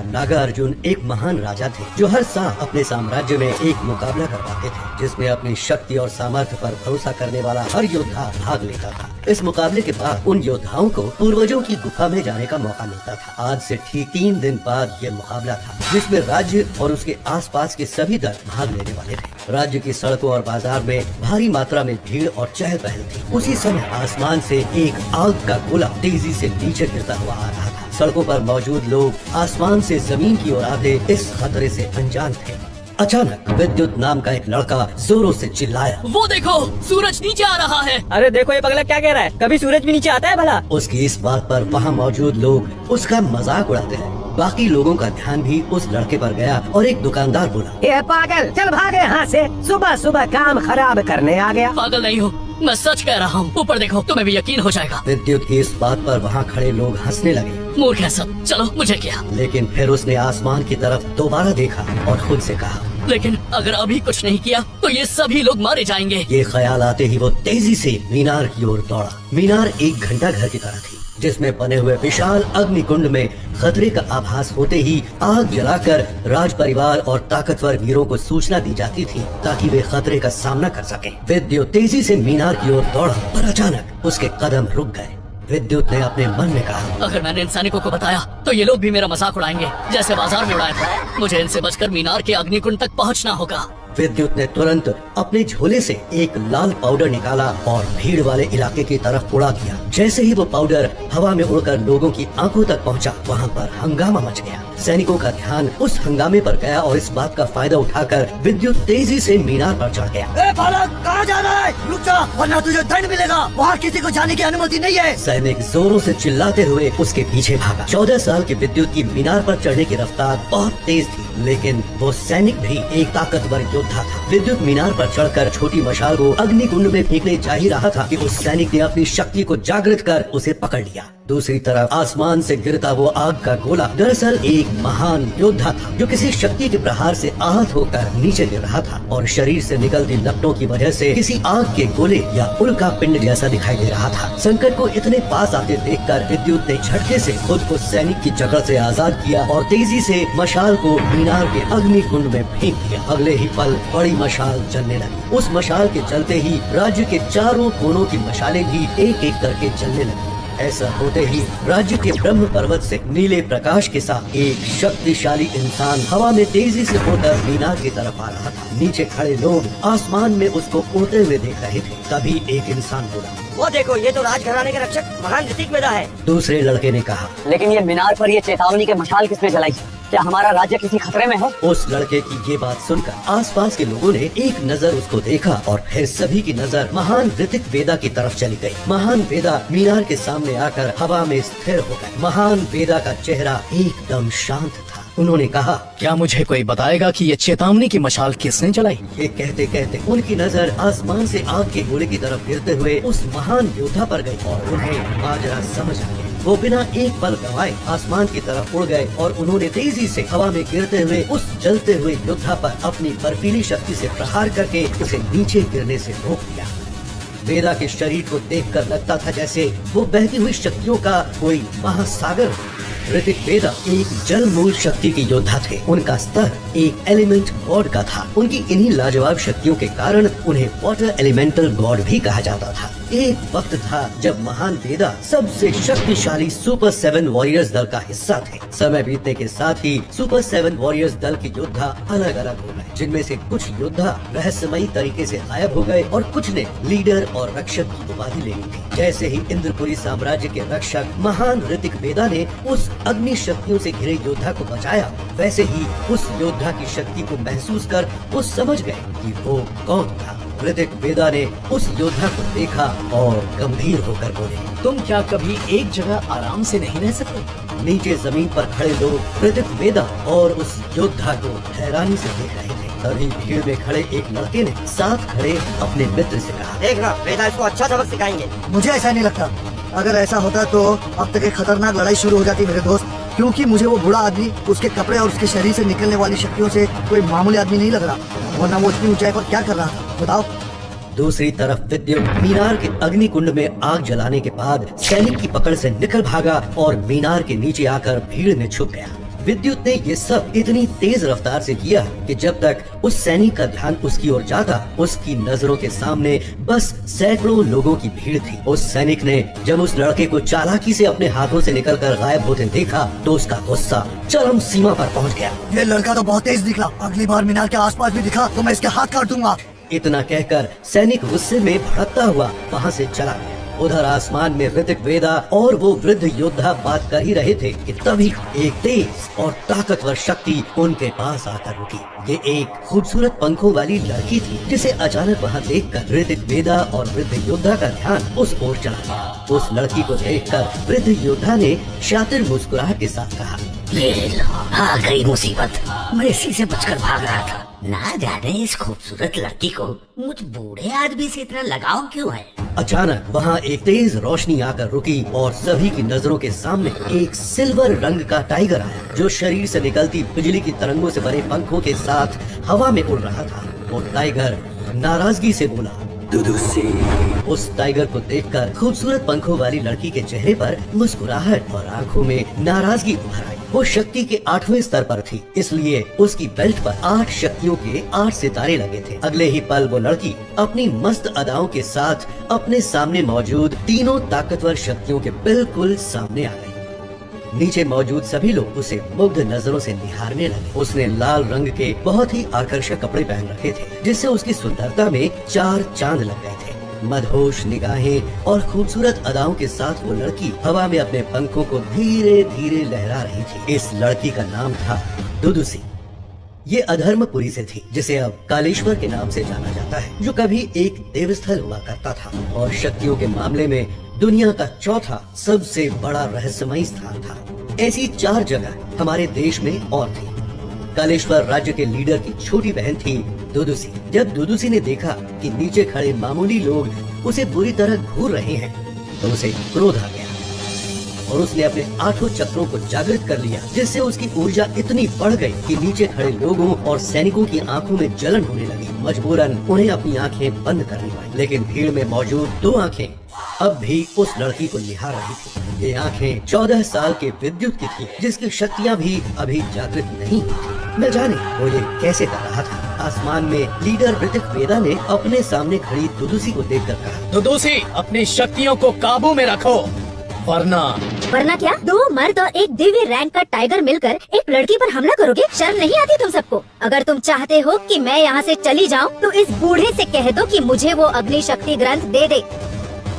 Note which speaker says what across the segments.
Speaker 1: नागार्जुन एक महान राजा थे जो हर साल अपने साम्राज्य में एक मुकाबला करवाते थे जिसमें अपनी शक्ति और सामर्थ्य पर भरोसा करने वाला हर योद्धा भाग लेता था। इस मुकाबले के बाद उन योद्धाओं को पूर्वजों की गुफा में जाने का मौका मिलता था। आज से ठीक 3 दिन बाद ये मुकाबला था जिसमें राज्य और उसके आसपास के सभी दल भाग लेने वाले थे। राज्य की सड़कों और बाजार में भारी मात्रा में भीड़ और चहल पहल थी। उसी समय आसमान से एक आग का गोला तेजी से नीचे गिरता हुआ आ रहा था। सड़कों पर मौजूद लोग आसमान से जमीन की ओर आते इस खतरे से अनजान थे। अचानक विद्युत नाम का एक लड़का जोरों से चिल्लाया,
Speaker 2: वो देखो सूरज नीचे आ रहा है।
Speaker 3: अरे देखो ये पगला क्या कह रहा है, कभी सूरज भी नीचे आता है भला?
Speaker 1: उसकी इस बात पर वहाँ मौजूद लोग उसका मजाक उड़ाते हैं। बाकी लोगों का ध्यान भी उस लड़के पर गया और एक दुकानदार बोला,
Speaker 3: ये पागल, चल भाग यहाँ से, सुबह सुबह काम खराब करने आ गया।
Speaker 2: पागल नहीं हो, मैं सच कह रहा हूँ। ऊपर देखो, तुम्हें भी यकीन हो जाएगा।
Speaker 1: विद्युत की इस बात पर वहाँ खड़े लोग हंसने लगे।
Speaker 2: मूर्ख है सब, चलो मुझे क्या।
Speaker 1: लेकिन फिर उसने आसमान की तरफ दोबारा देखा और खुद से कहा,
Speaker 2: लेकिन अगर अभी कुछ नहीं किया तो ये सभी लोग मारे जाएंगे।
Speaker 1: ये ख्याल आते ही वो तेजी से मीनार की ओर दौड़ा। मीनार एक घंटा घर की तरह थी जिसमें बने हुए विशाल अग्निकुंड में खतरे का आभास होते ही आग जलाकर राज परिवार और ताकतवर वीरों को सूचना दी जाती थी ताकि वे खतरे का सामना कर सकें। विद्युत तेजी से मीनार की ओर दौड़ा पर अचानक उसके कदम रुक गए। विद्युत ने अपने मन में कहा,
Speaker 2: अगर मैंने इन सैनिकों को बताया तो ये लोग भी मेरा मजाक उड़ाएंगे जैसे बाजार में उड़ाया था। मुझे इनसे बचकर मीनार के अग्निकुंड तक पहुंचना होगा।
Speaker 1: विद्युत ने तुरंत अपने झोले से एक लाल पाउडर निकाला और भीड़ वाले इलाके की तरफ उड़ा दिया। जैसे ही वो पाउडर हवा में उड़कर लोगों की आंखों तक पहुंचा, वहां पर हंगामा मच गया। सैनिकों का ध्यान उस हंगामे पर गया और इस बात का फायदा उठाकर विद्युत तेजी से मीनार पर चढ़ गया।
Speaker 3: बालक, कहाँ जा रहा है? रुक जा, वरना तुझे दंड मिलेगा। वहाँ किसी को जाने की अनुमति नहीं है।
Speaker 1: सैनिक जोरों से चिल्लाते हुए उसके पीछे भागा। 14 साल के विद्युत की मीनार पर चढ़ने की रफ्तार बहुत तेज थी, लेकिन वो सैनिक भी एक ताकतवर योद्धा था। विद्युत मीनार पर चढ़कर छोटी मशाल को अग्निकुंड में फेंकने जा ही रहा था कि उस सैनिक ने अपनी शक्ति को जागृत कर उसे पकड़ लिया। दूसरी तरफ आसमान से गिरता वो आग का गोला दरअसल एक महान योद्धा था जो किसी शक्ति के प्रहार से आहत होकर नीचे गिर रहा था और शरीर से निकलती लपटों की वजह से किसी आग के गोले या उल्का पिंड जैसा दिखाई दे रहा था। संकट को इतने पास आते देखकर विद्युत ने झटके से खुद को सैनिक की जकड़ से आजाद किया और तेजी से मशाल को मीनार के अग्निकुंड में फेंक दिया। अगले ही पल बड़ी मशाल जलने लगी। उस मशाल के चलते ही राज्य के चारों कोनों की मशालें भी एक एक करके जलने लगी। ऐसा होते ही राज्य के ब्रह्म पर्वत से नीले प्रकाश के साथ एक शक्तिशाली इंसान हवा में तेजी से उड़कर मीनार की तरफ आ रहा था। नीचे खड़े लोग आसमान में उसको उड़ते हुए देख रहे थे। तभी एक इंसान बोला,
Speaker 3: वो देखो, ये तो राजघराने के रक्षक महान ऋतिक वेदा है।
Speaker 1: दूसरे लड़के ने कहा,
Speaker 3: लेकिन ये मीनार पर ये चेतावनी के मशाल किसने जलाई? क्या हमारा राज्य किसी खतरे में है?
Speaker 1: उस लड़के की ये बात सुनकर आसपास के लोगों ने एक नजर उसको देखा और फिर सभी की नजर महान ऋतिक वेदा की तरफ चली गई। महान वेदा मीनार के सामने आकर हवा में स्थिर हो गए। महान वेदा का चेहरा एकदम शांत था। उन्होंने कहा,
Speaker 4: क्या मुझे कोई बताएगा कि ये चेतावनी की मशाल किसने जलाई?
Speaker 1: ये कहते कहते उनकी नजर आसमान से आग के गोले की तरफ गिरते हुए उस महान योद्धा पर गई और उन्हें माजरा समझ आ गया। वो बिना एक पल गवाए आसमान की तरफ उड़ गए और उन्होंने तेजी से हवा में गिरते हुए उस जलते हुए योद्धा पर अपनी बर्फीली शक्ति से प्रहार करके उसे नीचे गिरने से रोक दिया। वेदा के शरीर को देखकर लगता था जैसे वो बहती हुई शक्तियों का कोई महासागर। ऋतिक वेदा एक जल मूल शक्ति के योद्धा थे। उनका स्तर एक एलिमेंट गॉड का था। उनकी इन्हीं लाजवाब शक्तियों के कारण उन्हें वाटर एलिमेंटल गॉड भी कहा जाता था। एक वक्त था जब महान वेदा सबसे शक्तिशाली सुपर 7 वॉरियर्स दल का हिस्सा थे। समय बीतने के साथ ही सुपर 7 वॉरियर्स दल के योद्धा अलग अलग हो गए, जिनमें से कुछ योद्धा रहस्यमयी तरीके से गायब हो गए और कुछ ने लीडर और रक्षक की उपाधि ले ली थी। जैसे ही इंद्रपुरी साम्राज्य के रक्षक महान ऋतिक वेदा ने उस अग्नि शक्तियों से घिरे योद्धा को बचाया, वैसे ही उस योद्धा की शक्ति को महसूस कर वो समझ गए कि वो कौन था। ऋतिक वेदा ने उस योद्धा को देखा और गंभीर होकर बोले,
Speaker 4: तुम क्या कभी एक जगह आराम से नहीं रह सकते?
Speaker 1: नीचे जमीन पर खड़े लोग ऋतिक वेदा और उस योद्धा को हैरानी से देख रहे थे। तभी भीड़ में खड़े एक लड़के ने साथ खड़े अपने मित्र से कहा,
Speaker 3: देखना, वेदा इसको अच्छा सबक सिखाएंगे।
Speaker 5: मुझे ऐसा नहीं लगता। अगर ऐसा होता तो अब तक एक खतरनाक लड़ाई शुरू हो जाती मेरे दोस्त, क्योंकि मुझे वो बूढ़ा आदमी, उसके कपड़े और उसके शरीर से निकलने वाली शक्तियों से कोई मामूली आदमी नहीं लग रहा। वरना वो इतनी ऊंचाई पर क्या कर रहा था बताओ।
Speaker 1: दूसरी तरफ विद्युत मीनार के अग्निकुंड में आग जलाने के बाद सैनिक की पकड़ से निकल भागा और मीनार के नीचे आकर भीड़ में छुप गया। विद्युत ने ये सब इतनी तेज रफ्तार से किया कि जब तक उस सैनिक का ध्यान उसकी ओर जाता, उसकी नजरों के सामने बस सैकड़ों लोगों की भीड़ थी। उस सैनिक ने जब उस लड़के को चालाकी से अपने हाथों से निकलकर गायब होते देखा तो उसका गुस्सा चरम सीमा पर पहुंच गया।
Speaker 5: ये लड़का तो बहुत तेज निकला, अगली बार मीनार के आसपास भी दिखा तो मैं इसके हाथ काट दूंगा।
Speaker 1: इतना कहकर सैनिक गुस्से में भड़कता हुआ वहाँ से चला गया। उधर आसमान में ऋतिक वेदा और वो वृद्ध योद्धा बात कर ही रहे थे कि तभी एक तेज और ताकतवर शक्ति उनके पास आकर रुकी। ये एक खूबसूरत पंखों वाली लड़की थी जिसे अचानक वहाँ देखकर ऋतिक वेदा और वृद्ध योद्धा का ध्यान उस ओर चला गया। उस लड़की को देखकर वृद्ध योद्धा ने शातिर मुस्कुराहट के साथ कहा,
Speaker 6: ये लो, आ गई मुसीबत। मैं इसी से बचकर भाग रहा था। ना जाने इस खूबसूरत लड़की को मुझ बूढ़े आदमी से इतना लगाव क्यों है।
Speaker 1: अचानक वहाँ एक तेज रोशनी आकर रुकी और सभी की नजरों के सामने एक सिल्वर रंग का टाइगर आया जो शरीर से निकलती बिजली की तरंगों से भरे पंखों के साथ हवा में उड़ रहा था। वो टाइगर नाराजगी से बोला,
Speaker 3: दुदुसी।
Speaker 1: उस टाइगर को देखकर खूबसूरत पंखों वाली लड़की के चेहरे पर मुस्कुराहट और आंखों में नाराजगी उभर आई। वो शक्ति के 8वें स्तर पर थी, इसलिए उसकी बेल्ट पर 8 शक्तियों के 8 सितारे लगे थे। अगले ही पल वो लड़की अपनी मस्त अदाओं के साथ अपने सामने मौजूद तीनों ताकतवर शक्तियों के बिल्कुल सामने आ गई। नीचे मौजूद सभी लोग उसे मुग्ध नजरों से निहारने लगे। उसने लाल रंग के बहुत ही आकर्षक कपड़े पहन रखे थे जिससे उसकी सुंदरता में 4 चांद लग गए थे। मदहोश निगाहें और खूबसूरत अदाओं के साथ वो लड़की हवा में अपने पंखों को धीरे धीरे लहरा रही थी। इस लड़की का नाम था दुदुसी। ये अधर्मपुरी से थी जिसे अब कालेश्वर के नाम से जाना जाता है, जो कभी एक देवस्थल हुआ करता था और शक्तियों के मामले में दुनिया का चौथा सबसे बड़ा रहस्यमयी स्थान था। ऐसी 4 जगह हमारे देश में और थी। कालेश्वर राज्य के लीडर की छोटी बहन थी दुदुसी। जब दुदुसी ने देखा कि नीचे खड़े मामूली लोग उसे बुरी तरह घूर रहे हैं तो उसे क्रोध आ गया और उसने अपने 8 चक्रों को जागृत कर लिया, जिससे उसकी ऊर्जा इतनी बढ़ गई कि नीचे खड़े लोगों और सैनिकों की आंखों में जलन होने लगी। मजबूरन उन्हें अपनी आंखें बंद करनी पड़ी, लेकिन भीड़ में मौजूद 2 आंखें अब भी उस लड़की को निहार रही थी। ये आंखें 14 साल के विद्युत की थी, जिसकी शक्तियाँ भी अभी जागृत नहीं हुई थी। न जाने वो ये कैसे कर रहा था। आसमान में लीडर ऋतिक वेदा ने अपने सामने खड़ी दुदुसी को देखकर कहा,
Speaker 4: दुदुसी, अपनी शक्तियों को काबू में रखो, वरना
Speaker 7: क्या 2 मर्द और एक दिव्य रैंक का टाइगर मिलकर एक लड़की पर हमला करोगे? शर्म नहीं आती तुम सबको? अगर तुम चाहते हो कि मैं यहाँ से चली जाऊँ तो इस बूढ़े से कह दो कि मुझे वो अग्नि शक्ति ग्रंथ दे दे।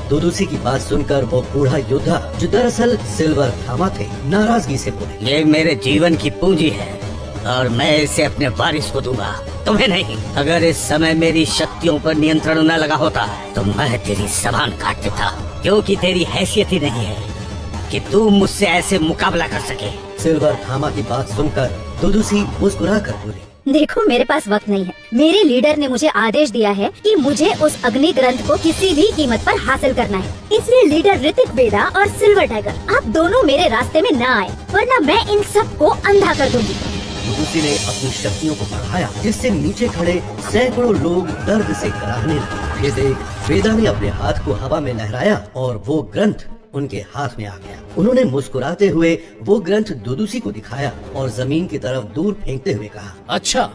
Speaker 1: दुदुसी की बात सुनकर वो बूढ़ा योद्धा, जो दरअसल सिल्वर थामा थे, नाराजगी से बोले,
Speaker 6: ये मेरे जीवन की पूंजी है और मैं इसे अपने वारिस को दूंगा, तुम्हें नहीं। अगर इस समय मेरी शक्तियों पर नियंत्रण न लगा होता तो मैं तेरी जबान काट देता, क्योंकि तेरी हैसियत ही नहीं है कि तू मुझसे ऐसे मुकाबला कर सके।
Speaker 1: सिल्वर थामा की बात सुनकर दुदुसी मुस्कुरा कर बोली,
Speaker 7: देखो, मेरे पास वक्त नहीं है। मेरे लीडर ने मुझे आदेश दिया है कि मुझे उस अग्नि ग्रंथ को किसी भी कीमत पर हासिल करना है। इसलिए लीडर ऋतिक वेदा और सिल्वर टाइगर, आप दोनों मेरे रास्ते में न आए, वरना मैं इन सबको अंधा कर दूंगी।
Speaker 1: दुदुसी ने अपनी शक्तियों को बढ़ाया, जिससे नीचे खड़े सैकड़ों लोग दर्द से कराहने लगे। ये देख वेदा ने अपने हाथ को हवा में लहराया और वो ग्रंथ उनके हाथ में आ गया। उन्होंने मुस्कुराते हुए वो ग्रंथ दुदुसी को दिखाया और जमीन की तरफ दूर फेंकते हुए कहा,
Speaker 4: अच्छा,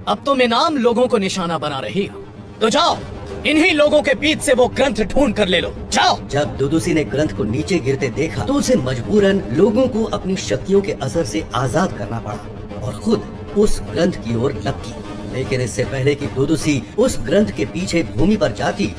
Speaker 4: अब तुम इनाम लोगों को निशाना बना रही हो, तो जाओ इन्हीं लोगों के बीच से वो ग्रंथ ढूंढ कर ले लो, जाओ।
Speaker 1: जब दुदुसी ने ग्रंथ को नीचे गिरते देखा तो उसे मजबूरन लोगों को अपनी शक्तियों के असर से आजाद करना पड़ा और खुद उस ग्रंथ की ओर लपकी। लेकिन इससे पहले कि दुदुसी उस ग्रंथ के पीछे भूमि पर जाती,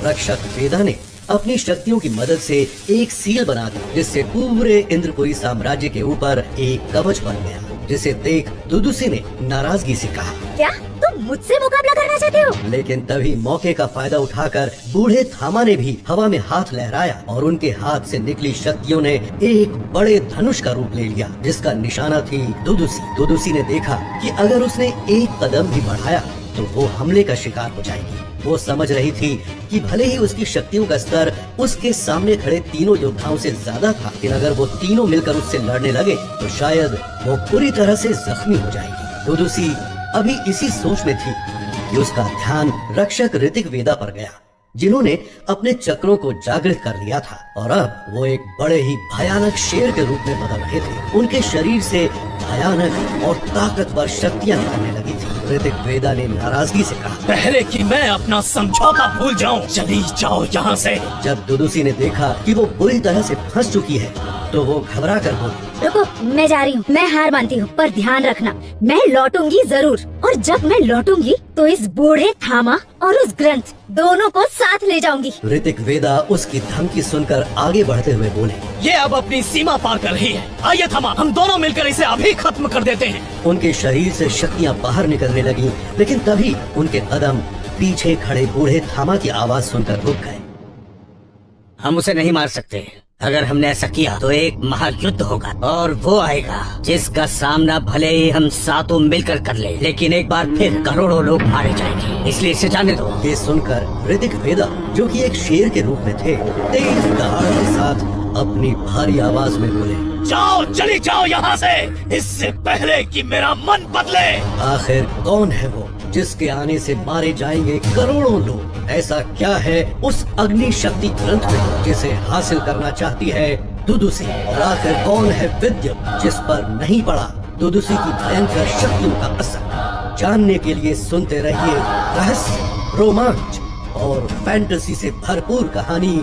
Speaker 1: रक्षक वेदा ने अपनी शक्तियों की मदद से एक सील बना दी, जिससे पूरे इंद्रपुरी साम्राज्य के ऊपर एक कवच बन गया। जिसे देख दुदुसी ने नाराजगी से कहा,
Speaker 7: क्या तुम मुझसे मुकाबला करना चाहते हो?
Speaker 1: लेकिन तभी मौके का फायदा उठाकर बूढ़े थामा ने भी हवा में हाथ लहराया और उनके हाथ से निकली शक्तियों ने एक बड़े धनुष का रूप ले लिया, जिसका निशाना थी दुदुसी। दुदुसी ने देखा कि अगर उसने एक कदम भी बढ़ाया तो वो हमले का शिकार हो जाएगी। वो समझ रही थी कि भले ही उसकी शक्तियों का स्तर उसके सामने खड़े तीनों योद्धाओं से ज्यादा था, लेकिन अगर वो तीनों मिलकर उससे लड़ने लगे तो शायद वो पूरी तरह से जख्मी हो जाएगी। दुदुसी अभी इसी सोच में थी कि उसका ध्यान रक्षक ऋतिक वेदा पर गया, जिन्होंने अपने चक्रों को जागृत कर लिया था। और अब वो एक बड़े ही भयानक शेर के रूप में बदल रहे थे। उनके शरीर से भयानक और ताकतवर शक्तियां निकलने लगी थी। ऋतिक वेदा ने नाराजगी से कहा,
Speaker 4: पहले कि मैं अपना समझौता भूल जाऊं, चली जाओ यहाँ से।
Speaker 1: जब दुदुसी ने देखा कि वो बुरी तरह से फंस चुकी है तो वो घबरा कर बोली,
Speaker 7: रुको, मैं जा रही हूँ, मैं हार मानती हूँ, पर ध्यान रखना मैं लौटूंगी जरूर, और जब मैं लौटूंगी तो इस बूढ़े थामा और उस ग्रंथ दोनों को साथ ले जाऊंगी।
Speaker 1: ऋतिक वेदा उसकी धमकी सुनकर आगे बढ़ते हुए बोले,
Speaker 4: ये अब अपनी सीमा पार कर रही है। आइए थामा, हम दोनों मिलकर इसे अभी खत्म कर देते हैं।
Speaker 1: उनके शरीर से शक्तियां बाहर निकलने लगी, लेकिन तभी उनके कदम पीछे खड़े बूढ़े थामा की आवाज सुनकर रुक गए।
Speaker 6: हम उसे नहीं मार सकते। अगर हमने ऐसा किया तो एक महायुद्ध होगा और वो आएगा जिसका सामना भले ही हम सातों मिलकर कर ले, लेकिन एक बार फिर करोड़ों लोग मारे जाएंगे, इसलिए इसे जाने दो।
Speaker 1: ये सुनकर ऋतिक वेदा, जो कि एक शेर के रूप में थे, तेज दहाड़ के साथ अपनी भारी आवाज में बोले,
Speaker 4: जाओ, चली जाओ यहाँ से, इससे पहले कि मेरा मन बदले।
Speaker 1: आखिर कौन है वो जिसके आने से मारे जाएंगे करोड़ों लोग? ऐसा क्या है उस अग्नि शक्ति ग्रंथ में जिसे हासिल करना चाहती है दुदुसी? और आखिर कौन है विद्य जिस पर नहीं पड़ा दुदुसी की भयंकर शक्तियों का असर? जानने के लिए सुनते रहिए रहस्य, रोमांच और फैंटेसी से भरपूर कहानी